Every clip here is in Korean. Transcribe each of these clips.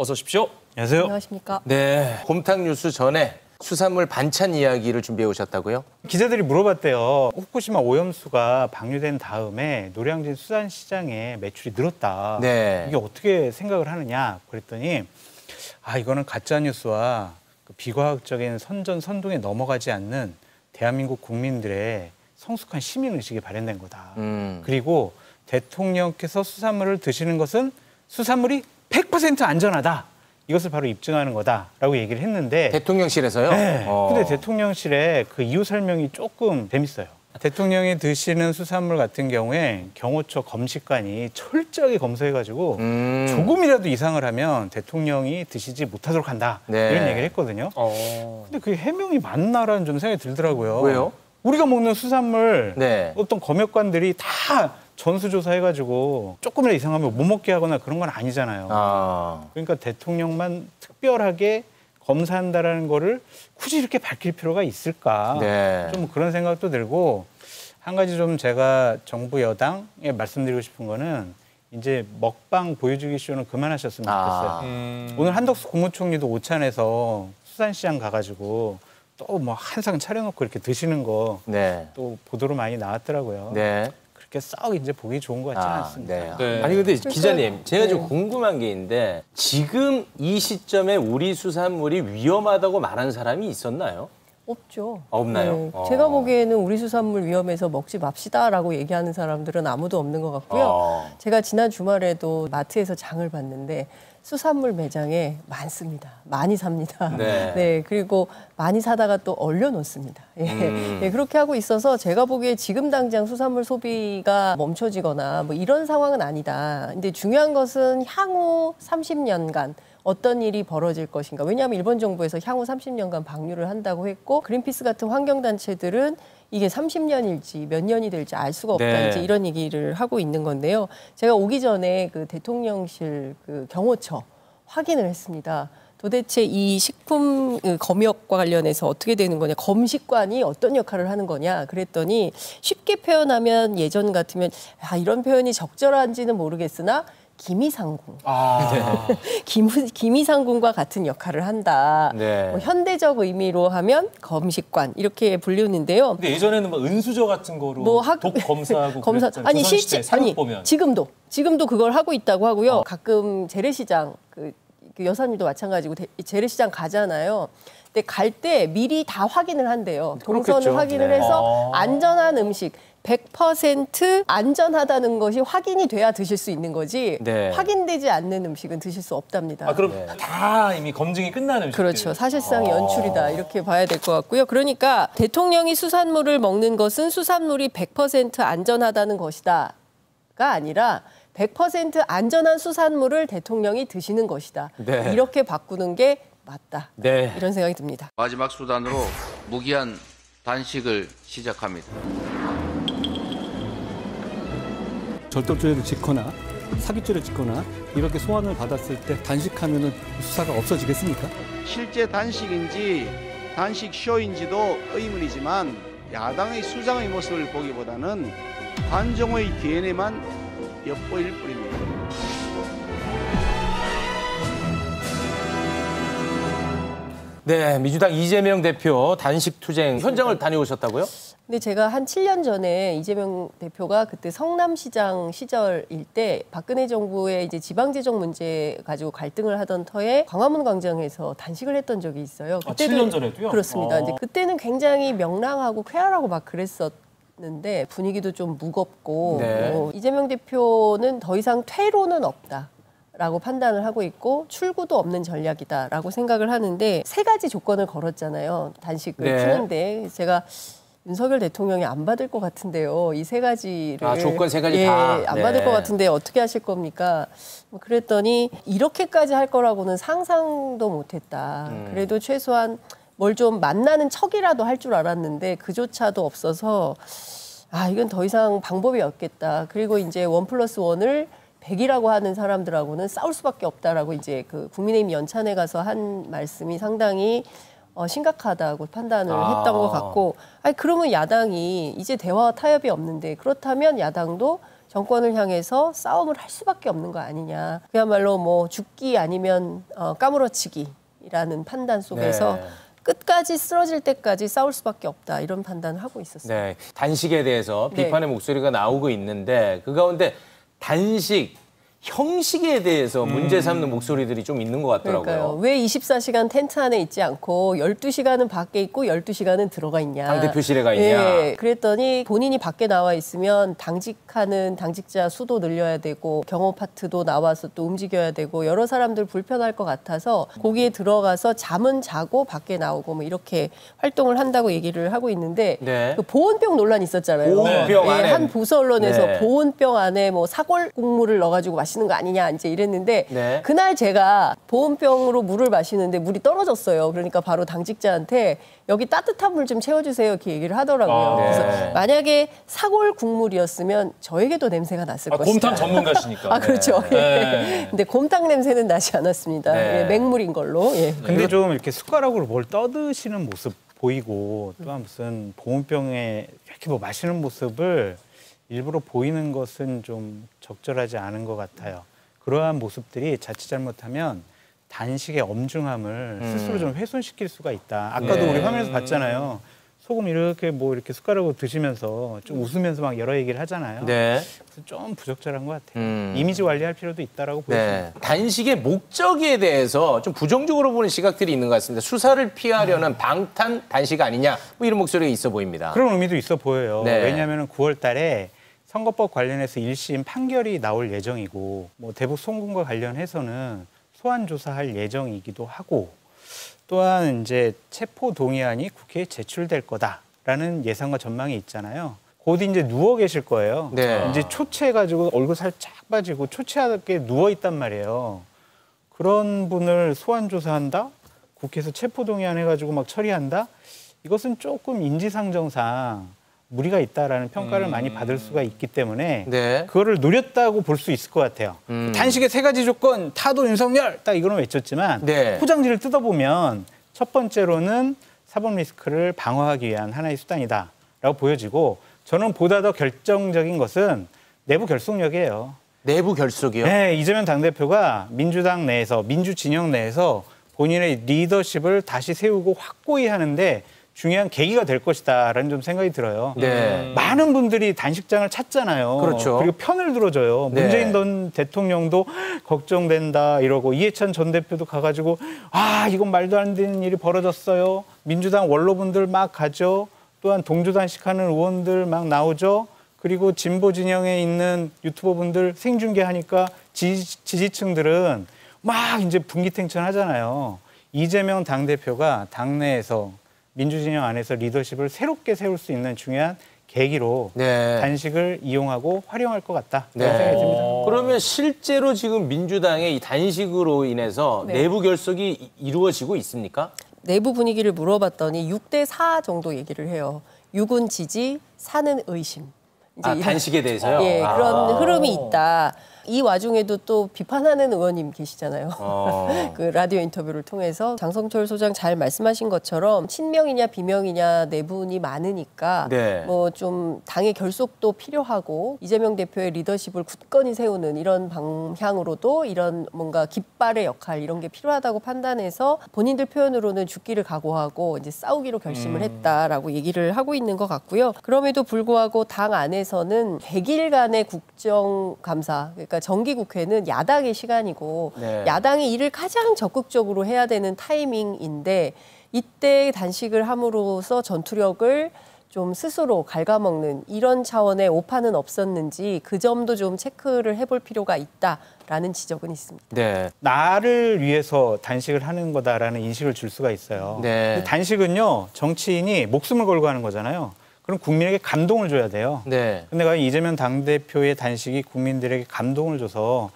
어서 오십시오. 안녕하세요. 안녕하십니까. 네, 곰탕 뉴스 전에 수산물 반찬 이야기를 준비해 오셨다고요? 기자들이 물어봤대요. 후쿠시마 오염수가 방류된 다음에 노량진 수산시장에 매출이 늘었다. 네. 이게 어떻게 생각을 하느냐 그랬더니 이거는 가짜뉴스와 그 비과학적인 선전선동에 넘어가지 않는 대한민국 국민들의 성숙한 시민의식이 발현된 거다. 그리고 대통령께서 수산물을 드시는 것은 수산물이 100% 안전하다. 이것을 바로 입증하는 거다라고 얘기를 했는데 대통령실에서요? 네. 근데 대통령실에 그 이유 설명이 조금 재밌어요. 대통령이 드시는 수산물 같은 경우에 경호처 검식관이 철저하게 검사해가지고 조금이라도 이상을 하면 대통령이 드시지 못하도록 한다. 네. 이런 얘기를 했거든요. 근데 그 해명이 맞나라는 좀 생각이 들더라고요. 왜요? 우리가 먹는 수산물 네. 어떤 검역관들이 다 전수조사해가지고 조금이라도 이상하면 못 먹게 하거나 그런 건 아니잖아요. 그러니까 대통령만 특별하게 검사한다라는 거를 굳이 이렇게 밝힐 필요가 있을까? 네. 좀 그런 생각도 들고 한 가지 좀 제가 정부 여당에 말씀드리고 싶은 거는 이제 먹방 보여주기 쇼는 그만하셨으면 좋겠어요. 오늘 한덕수 국무총리도 오찬에서 수산시장 가가지고 또 뭐 한상 차려놓고 이렇게 드시는 거 또 보도로 많이 나왔더라고요. 네. 그렇게 썩 이제 보기 좋은 것 같지는 않습니다. 네. 네. 아니 근데 기자님, 제가 네. 좀 궁금한 게 있는데 지금 이 시점에 우리 수산물이 위험하다고 말하는 사람이 있었나요? 없죠. 없나요? 네. 제가 보기에는 우리 수산물 위험해서 먹지 맙시다라고 얘기하는 사람들은 아무도 없는 것 같고요. 제가 지난 주말에도 마트에서 장을 봤는데 수산물 매장에 많습니다. 많이 삽니다. 네. 네, 그리고 많이 사다가 또 얼려놓습니다. 예. 그렇게 하고 있어서 제가 보기에 지금 당장 수산물 소비가 멈춰지거나 뭐 이런 상황은 아니다. 근데 중요한 것은 향후 30년간 어떤 일이 벌어질 것인가. 왜냐하면 일본 정부에서 향후 30년간 방류를 한다고 했고 그린피스 같은 환경단체들은 이게 30년일지 몇 년이 될지 알 수가 없다. 네. 이제 이런 얘기를 하고 있는 건데요. 제가 오기 전에 그 대통령실 그 경호처 확인을 했습니다. 도대체 이 식품 검역과 관련해서 어떻게 되는 거냐, 검식관이 어떤 역할을 하는 거냐 그랬더니 쉽게 표현하면 예전 같으면 이런 표현이 적절한지는 모르겠으나 기미상궁. 기미상궁과 같은 역할을 한다. 네. 뭐 현대적 의미로 하면 검식관 이렇게 불리는데요. 근데 예전에는 뭐 은수저 같은 거로 뭐 독 검사하고 검사 그랬잖아요. 아니 조선시대 실제 아니 보면. 지금도 그걸 하고 있다고 하고요. 가끔 재래시장 그 여사님도 마찬가지고 재래시장 가잖아요. 근데 갈 때 미리 다 확인을 한대요. 동선을 그렇겠죠. 확인을 네. 해서 안전한 음식 100% 안전하다는 것이 확인이 돼야 드실 수 있는 거지 네. 확인되지 않는 음식은 드실 수 없답니다. 그럼 다 이미 검증이 끝난 음식. 그렇죠. 사실상 연출이다 이렇게 봐야 될 것 같고요. 그러니까 대통령이 수산물을 먹는 것은 수산물이 100% 안전하다는 것이다가 아니라 100% 안전한 수산물을 대통령이 드시는 것이다. 네. 이렇게 바꾸는 게 맞다. 네. 이런 생각이 듭니다. 마지막 수단으로 무기한 단식을 시작합니다. 절도죄를 짓거나 사기죄를 짓거나 이렇게 소환을 받았을 때 단식하면은 수사가 없어지겠습니까? 실제 단식인지 단식 쇼인지도 의문이지만 야당의 수장의 모습을 보기보다는 관종의 DNA만 엿보일 뿐입니다. 네, 민주당 이재명 대표 단식 투쟁 현장을 다녀오셨다고요? 근데 제가 한 7년 전에 이재명 대표가 그때 성남시장 시절일 때 박근혜 정부의 이제 지방재정 문제 가지고 갈등을 하던 터에 광화문 광장에서 단식을 했던 적이 있어요. 그때도 7년 전에도요? 그렇습니다. 이제 그때는 굉장히 명랑하고 쾌활하고 막 그랬었는데 분위기도 좀 무겁고 네. 이재명 대표는 더 이상 퇴로는 없다. 라고 판단을 하고 있고 출구도 없는 전략이다라고 생각을 하는데 세 가지 조건을 걸었잖아요. 단식을 네. 푸는데 제가 윤석열 대통령이 안 받을 것 같은데요. 이 세 가지를 조건 세 가지 다. 안 네. 받을 것 같은데 어떻게 하실 겁니까? 뭐 그랬더니 이렇게까지 할 거라고는 상상도 못했다. 그래도 최소한 뭘 좀 만나는 척이라도 할 줄 알았는데 그조차도 없어서 이건 더 이상 방법이 없겠다. 그리고 이제 1+1을 100이라고 하는 사람들하고는 싸울 수밖에 없다라고 이제 그 국민의힘 연찬회 가서 한 말씀이 상당히 심각하다고 판단을 했던 것 같고, 아니 그러면 야당이 이제 대화와 타협이 없는데 그렇다면 야당도 정권을 향해서 싸움을 할 수밖에 없는 거 아니냐. 그야말로 뭐 죽기 아니면 까무러치기라는 판단 속에서 네. 끝까지 쓰러질 때까지 싸울 수밖에 없다. 이런 판단을 하고 있었어요. 네, 단식에 대해서 네. 비판의 목소리가 나오고 있는데 그 가운데 단식 형식에 대해서 문제 삼는 목소리들이 좀 있는 것 같더라고요. 그러니까요. 왜 24시간 텐트 안에 있지 않고 12시간은 밖에 있고 12시간은 들어가 있냐. 당대표실에 있냐. 예, 그랬더니 본인이 밖에 나와 있으면 당직하는 당직자 수도 늘려야 되고 경호 파트도 나와서 또 움직여야 되고 여러 사람들 불편할 것 같아서 거기에 들어가서 잠은 자고 밖에 나오고 뭐 이렇게 활동을 한다고 얘기를 하고 있는데 네. 그 보온병 논란이 있었잖아요. 보온병 안에. 한 보수 언론에서 네. 보온병 안에 뭐 사골 국물을 넣어가지고 마시는 거 아니냐 이제 이랬는데 네. 그날 제가 보온병으로 물을 마시는데 물이 떨어졌어요. 그러니까 바로 당직자한테 여기 따뜻한 물 좀 채워주세요 이렇게 얘기를 하더라고요. 네. 그래서 만약에 사골 국물이었으면 저에게도 냄새가 났을 것이다. 곰탕 전문가시니까. 아 그렇죠. 네. 예. 근데 곰탕 냄새는 나지 않았습니다. 네. 예, 맹물인 걸로. 예. 근데 좀 이렇게 숟가락으로 뭘 떠드시는 모습 보이고 또한 무슨 보온병에 이렇게 뭐 마시는 모습을 일부러 보이는 것은 좀 적절하지 않은 것 같아요. 그러한 모습들이 자칫 잘못하면 단식의 엄중함을 스스로 좀 훼손시킬 수가 있다. 아까도 네. 우리 화면에서 봤잖아요. 소금 이렇게 뭐 이렇게 숟가락으로 드시면서 좀 웃으면서 막 여러 얘기를 하잖아요. 네. 그래서 좀 부적절한 것 같아요. 이미지 관리할 필요도 있다라고 네. 보여집니다. 단식의 목적에 대해서 좀 부정적으로 보는 시각들이 있는 것 같습니다. 수사를 피하려는 방탄 단식 아니냐 뭐 이런 목소리가 있어 보입니다. 그런 의미도 있어 보여요. 네. 왜냐하면 9월 달에 선거법 관련해서 1심 판결이 나올 예정이고 뭐 대북 송금과 관련해서는 소환 조사할 예정이기도 하고 또한 이제 체포 동의안이 국회에 제출될 거다라는 예상과 전망이 있잖아요. 곧 이제 누워 계실 거예요. 네. 이제 초췌해가지고 얼굴 살짝 빠지고 초췌하게 누워 있단 말이에요. 그런 분을 소환 조사한다? 국회에서 체포 동의안 해가지고 막 처리한다? 이것은 조금 인지상정상 무리가 있다라는 평가를 많이 받을 수가 있기 때문에 네. 그거를 노렸다고 볼 수 있을 것 같아요. 단식의 세 가지 조건, 타도 윤석열 딱 이거는 외쳤지만 네. 포장지를 뜯어보면 첫 번째로는 사법 리스크를 방어하기 위한 하나의 수단이다라고 보여지고 저는 보다 더 결정적인 것은 내부 결속력이에요. 내부 결속이요? 네, 이재명 당대표가 민주당 내에서 민주 진영 내에서 본인의 리더십을 다시 세우고 확고히 하는데 중요한 계기가 될 것이다라는 좀 생각이 들어요. 네. 많은 분들이 단식장을 찾잖아요. 그렇죠. 그리고 편을 들어줘요. 네. 문재인 전 대통령도 걱정된다 이러고 이해찬 전 대표도 가가지고 이건 말도 안 되는 일이 벌어졌어요. 민주당 원로분들 막 가죠. 또한 동조단식하는 의원들 막 나오죠. 그리고 진보 진영에 있는 유튜버분들 생중계하니까 지지층들은 막 이제 분기탱천하잖아요. 이재명 당대표가 당내에서 민주진영 안에서 리더십을 새롭게 세울 수 있는 중요한 계기로 네. 단식을 이용하고 활용할 것 같다. 네. 그런 생각이 듭니다. 그러면 실제로 지금 민주당의 이 단식으로 인해서 네. 내부 결속이 이루어지고 있습니까? 내부 분위기를 물어봤더니 6대4 정도 얘기를 해요. 6은 지지, 4는 의심. 이제 이런- 단식에 대해서요? 예, 그런 흐름이 있다. 이 와중에도 또 비판하는 의원님 계시잖아요. 그 라디오 인터뷰를 통해서 장성철 소장 잘 말씀하신 것처럼 친명이냐 비명이냐 내분이 많으니까 네. 뭐 좀 당의 결속도 필요하고 이재명 대표의 리더십을 굳건히 세우는 이런 방향으로도 이런 뭔가 깃발의 역할 이런 게 필요하다고 판단해서 본인들 표현으로는 죽기를 각오하고 이제 싸우기로 결심을 했다라고 얘기를 하고 있는 것 같고요. 그럼에도 불구하고 당 안에서는 100일간의 국정감사 그러니까 정기국회는 야당의 시간이고 네. 야당이 일을 가장 적극적으로 해야 되는 타이밍인데 이때 단식을 함으로써 전투력을 좀 스스로 갉아먹는 이런 차원의 오판은 없었는지 그 점도 좀 체크를 해볼 필요가 있다라는 지적은 있습니다. 네. 나를 위해서 단식을 하는 거다라는 인식을 줄 수가 있어요. 네. 근데 단식은요, 정치인이 목숨을 걸고 하는 거잖아요. 그럼 국민에게 감동을 줘야 돼요. 네. 근데 과연 이재명 당대표의 단식이 국민들에게 감동을 줘서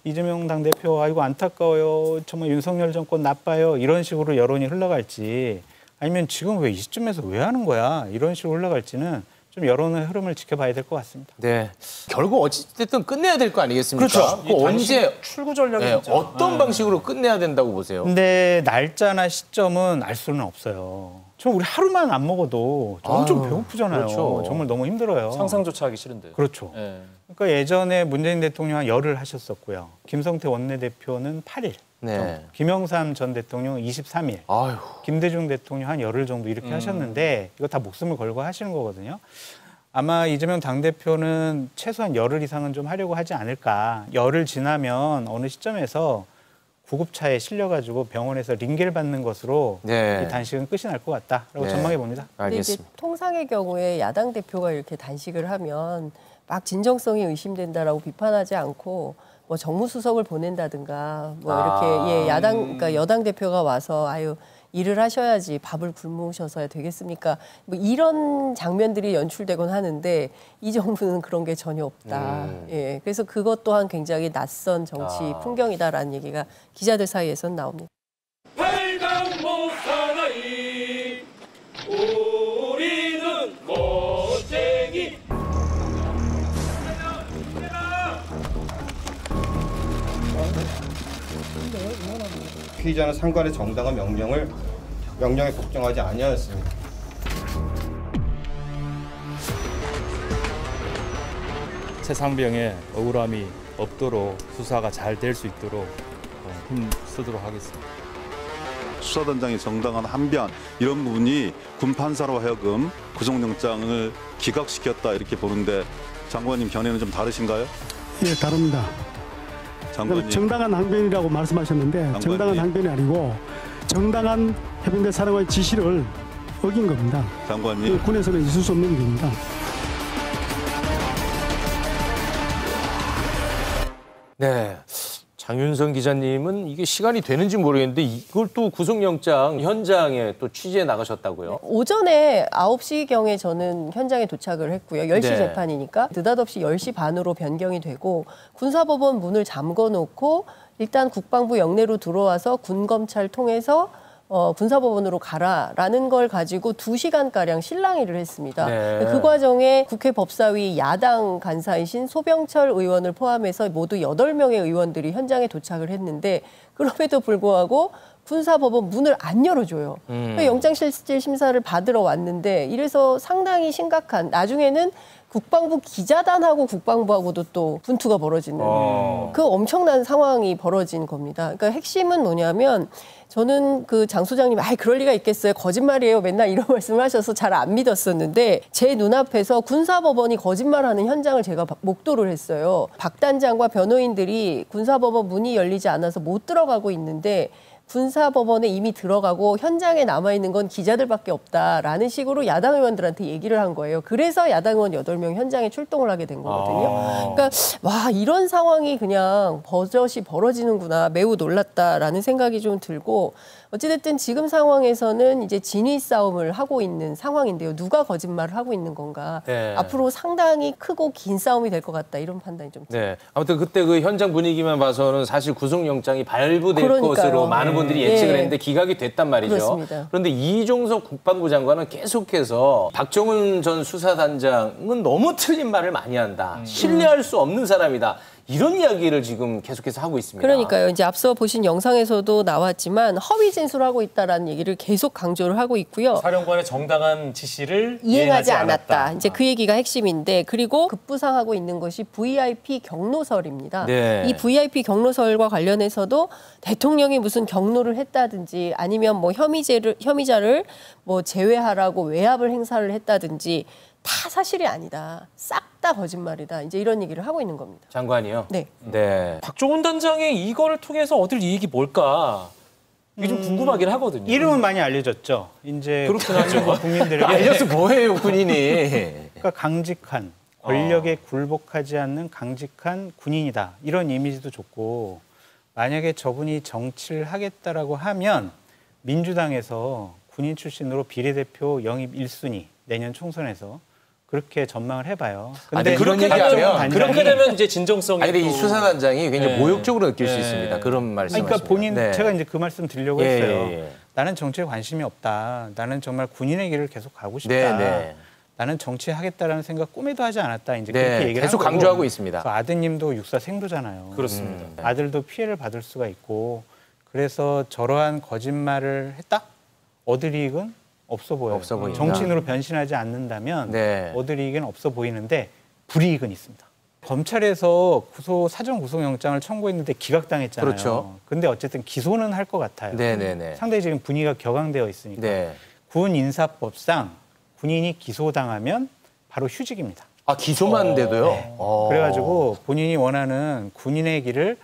이재명 당대표 아이고 안타까워요. 정말 윤석열 정권 나빠요. 이런 식으로 여론이 흘러갈지 아니면 지금 왜 이 시점에서 왜 하는 거야? 이런 식으로 흘러갈지는 좀 좀 여론의 흐름을 지켜봐야 될 것 같습니다. 네. 결국 어찌됐든 끝내야 될 거 아니겠습니까? 그렇죠. 그 언제 출구 전략이 네, 진짜. 어떤 방식으로 끝내야 된다고 보세요? 근데 날짜나 시점은 알 수는 없어요. 저 우리 하루만 안 먹어도 엄청 배고프잖아요. 그렇죠. 정말 너무 힘들어요. 상상조차 하기 싫은데. 그렇죠. 예. 그러니까 예전에 문재인 대통령은 열흘 하셨었고요. 김성태 원내대표는 8일. 네. 김영삼 전 대통령은 23일. 아유. 김대중 대통령 한 열흘 정도 이렇게 하셨는데 이거 다 목숨을 걸고 하시는 거거든요. 아마 이재명 당대표는 최소한 열흘 이상은 좀 하려고 하지 않을까. 열흘 지나면 어느 시점에서 구급차에 실려가지고 병원에서 링겔 받는 것으로 네. 이 단식은 끝이 날 것 같다라고 네. 전망해 봅니다. 근데 이제 알겠습니다. 통상의 경우에 야당 대표가 이렇게 단식을 하면 막 진정성이 의심된다라고 비판하지 않고 뭐 정무수석을 보낸다든가 뭐 이렇게 그러니까 여당 대표가 와서 아유 일을 하셔야지 밥을 굶으셔서야 되겠습니까? 뭐 이런 장면들이 연출되곤 하는데 이 정부는 그런 게 전혀 없다. 예, 그래서 그것 또한 굉장히 낯선 정치 풍경이다라는 얘기가 기자들 사이에선 나옵니다. 피의자는 상관의 정당한 명령에 복종하지 아니하였습니다. 최상병의 억울함이 없도록 수사가 잘 될 수 있도록 힘쓰도록 하겠습니다. 수사단장이 정당한 한변 이런 부분이 군 판사로 하여금 구속영장을 기각시켰다 이렇게 보는데 장관님 견해는 좀 다르신가요? 예, 다릅니다. 장관님. 정당한 항변이라고 말씀하셨는데 장관님. 정당한 항변이 아니고 정당한 해병대 사령관의 지시를 어긴 겁니다. 장관님. 군에서는 있을 수 없는 일입니다. 네. 장윤선 기자님은 이게 시간이 되는지 모르겠는데 이걸 또 구속영장 현장에 또 취재해 나가셨다고요? 오전에 9시경에 저는 현장에 도착을 했고요. 10시 네. 재판이니까 느닷없이 10시 반으로 변경이 되고 군사법원 문을 잠궈놓고 일단 국방부 영내로 들어와서 군검찰 통해서 군사법원으로 가라라는 걸 가지고 2시간가량 실랑이를 했습니다. 네. 그 과정에 국회 법사위 야당 간사이신 소병철 의원을 포함해서 모두 8명의 의원들이 현장에 도착을 했는데 그럼에도 불구하고 군사법원 문을 안 열어줘요. 영장실질 심사를 받으러 왔는데 이래서 상당히 심각한 나중에는 국방부 기자단하고 국방부하고도 또 분투가 벌어지는 그 엄청난 상황이 벌어진 겁니다. 그러니까 핵심은 뭐냐면 저는 그 장 소장님 그럴 리가 있겠어요. 거짓말이에요. 맨날 이런 말씀을 하셔서 잘 안 믿었었는데 제 눈앞에서 군사법원이 거짓말하는 현장을 제가 목도를 했어요. 박 단장과 변호인들이 군사법원 문이 열리지 않아서 못 들어가고 있는데 군사법원에 이미 들어가고 현장에 남아있는 건 기자들밖에 없다라는 식으로 야당 의원들한테 얘기를 한 거예요. 그래서 야당 의원 8명 현장에 출동을 하게 된 거거든요. 그러니까 와 이런 상황이 그냥 버젓이 벌어지는구나 매우 놀랐다라는 생각이 좀 들고 어찌됐든 지금 상황에서는 이제 진위 싸움을 하고 있는 상황인데요. 누가 거짓말을 하고 있는 건가. 네. 앞으로 상당히 크고 긴 싸움이 될 것 같다. 이런 판단이 좀 듭니다. 네. 아무튼 그때 그 현장 분위기만 봐서는 사실 구속영장이 발부될 그러니까요. 것으로 많은 분들이 예측을 네. 했는데 기각이 됐단 말이죠. 그렇습니다. 그런데 이종석 국방부 장관은 계속해서 박정훈 전 수사단장은 너무 틀린 말을 많이 한다. 신뢰할 수 없는 사람이다. 이런 이야기를 지금 계속해서 하고 있습니다. 그러니까요. 이제 앞서 보신 영상에서도 나왔지만 허위 진술하고 있다라는 얘기를 계속 강조를 하고 있고요. 사령관의 정당한 지시를 이행하지 않았다. 이제 그 얘기가 핵심인데 그리고 급부상하고 있는 것이 VIP 경로설입니다. 네. 이 VIP 경로설과 관련해서도 대통령이 무슨 경로를 했다든지 아니면 뭐 혐의자를 뭐 제외하라고 외압을 행사를 했다든지 다 사실이 아니다. 싹 다 거짓말이다. 이제 이런 얘기를 하고 있는 겁니다. 장관이요? 네. 네. 박종훈 단장이 이거를 통해서 얻을 이익이 뭘까? 이게 좀 궁금하긴 하거든요. 이름은 많이 알려졌죠. 이제 그렇긴 하죠. 국민들에게 알려서 뭐해요, 군인이. 그러니까 강직한 권력에 굴복하지 않는 강직한 군인이다. 이런 이미지도 좋고 만약에 저분이 정치를 하겠다라고 하면 민주당에서 군인 출신으로 비례대표 영입 1순위 내년 총선에서 그렇게 전망을 해봐요. 근데 그런 그렇게 얘기하면 그렇게 되면 이제 진정성이 아니, 근데 이 수사단장이 굉장히 네. 모욕적으로 느낄 수 네. 있습니다. 그런 말씀하시면. 그러니까 본인 제가 이제 그 말씀 드리려고 했어요. 예. 나는 정치에 관심이 없다. 나는 정말 군인의 길을 계속 가고 싶다. 네, 네. 나는 정치하겠다라는 생각 꿈에도 하지 않았다. 이제 네, 그렇게 얘기를 계속 한 거고. 강조하고 있습니다. 그래서 아드님도 육사 생도잖아요. 그렇습니다. 아들도 피해를 받을 수가 있고 그래서 저러한 거짓말을 했다? 얻을 이익은 없어 보여요. 없어 보인다. 정치인으로 변신하지 않는다면 네. 얻을 이익은 없어 보이는데 불이익은 있습니다. 검찰에서 사전 구속영장을 청구했는데 기각당했잖아요. 그렇죠. 근데 어쨌든 기소는 할 것 같아요. 네네네. 상당히 지금 분위기가 격앙되어 있으니까. 네. 군인사법상 군인이 기소당하면 바로 휴직입니다. 아, 기소만 돼도요? 네. 그래가지고 본인이 원하는 군인의 길을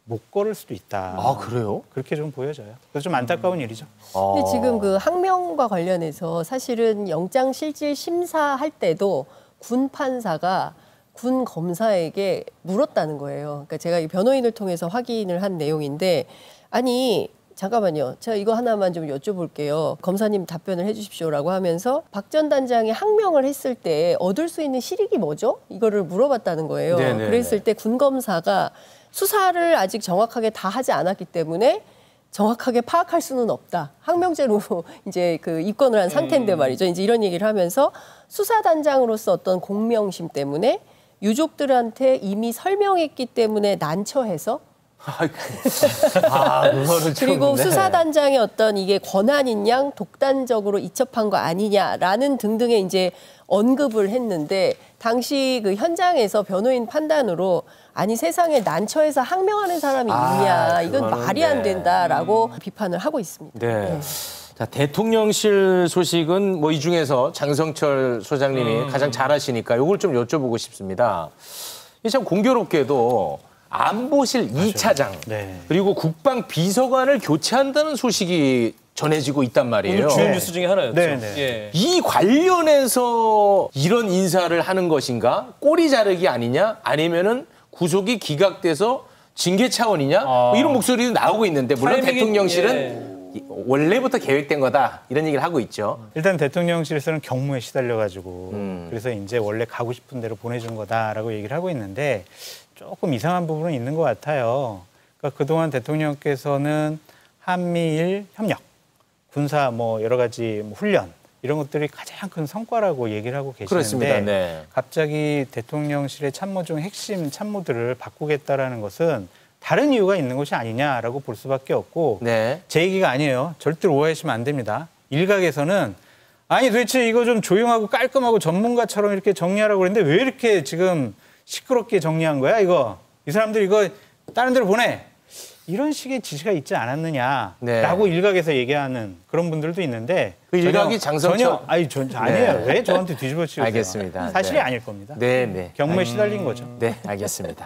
못 걸을 수도 있다. 아, 그래요? 그렇게 좀 보여져요. 그래서 좀 안타까운 일이죠. 근데 지금 그 항명과 관련해서 사실은 영장 실질 심사할 때도 군 판사가 군 검사에게 물었다는 거예요. 그러니까 제가 이 변호인을 통해서 확인을 한 내용인데 아니 잠깐만요. 제가 이거 하나만 좀 여쭤볼게요. 검사님 답변을 해주십시오라고 하면서 박 전 단장이 항명을 했을 때 얻을 수 있는 실익이 뭐죠? 이거를 물어봤다는 거예요. 네네네. 그랬을 때 군 검사가 수사를 아직 정확하게 다 하지 않았기 때문에 정확하게 파악할 수는 없다. 항명죄로 이제 그 입건을 한 상태인데 말이죠. 이제 이런 얘기를 하면서 수사단장으로서 어떤 공명심 때문에 유족들한테 이미 설명했기 때문에 난처해서 그거는 좀, 그리고 네. 수사단장의 어떤 이게 권한인 양 독단적으로 이첩한 거 아니냐라는 등등의 이제 언급을 했는데 당시 그 현장에서 변호인 판단으로 아니 세상에 난처해서 항명하는 사람이 있냐 이건 그거는, 말이 안 네. 된다라고 비판을 하고 있습니다. 네. 자, 대통령실 소식은 뭐 이 중에서 장성철 소장님이 가장 잘 아시니까 이걸 좀 여쭤보고 싶습니다. 이 참 공교롭게도 안보실 2차장 네. 그리고 국방 비서관을 교체한다는 소식이 전해지고 있단 말이에요. 오늘 주요 뉴스 중에 하나였죠. 네, 네. 예. 이 관련해서 이런 인사를 하는 것인가? 꼬리 자르기 아니냐? 아니면은 구속이 기각돼서 징계 차원이냐? 뭐 이런 목소리도 나오고 있는데 물론 타이밍이- 대통령실은 원래부터 계획된 거다 이런 얘기를 하고 있죠. 일단 대통령실에서는 경무에 시달려가지고 그래서 이제 원래 가고 싶은 대로 보내준 거다라고 얘기를 하고 있는데 조금 이상한 부분은 있는 것 같아요. 그러니까 그동안 대통령께서는 한미일 협력, 군사 뭐 여러 가지 훈련 이런 것들이 가장 큰 성과라고 얘기를 하고 계시는데 그렇습니다. 네. 갑자기 대통령실의 참모 중 핵심 참모들을 바꾸겠다라는 것은 다른 이유가 있는 것이 아니냐라고 볼 수밖에 없고 네. 제 얘기가 아니에요. 절대로 오해하시면 안 됩니다. 일각에서는 아니 도대체 이거 좀 조용하고 깔끔하고 전문가처럼 이렇게 정리하라고 그랬는데 왜 이렇게 지금 시끄럽게 정리한 거야 이거. 이 사람들 이거 다른 데로 보내. 이런 식의 지시가 있지 않았느냐라고 네. 일각에서 얘기하는 그런 분들도 있는데 그 일각이 장성철 아니에요. 네. 왜 저한테 뒤집어 치우세요? 알겠습니다. 사실이 네. 아닐 겁니다. 네, 네. 경무에 시달린 거죠. 네, 알겠습니다.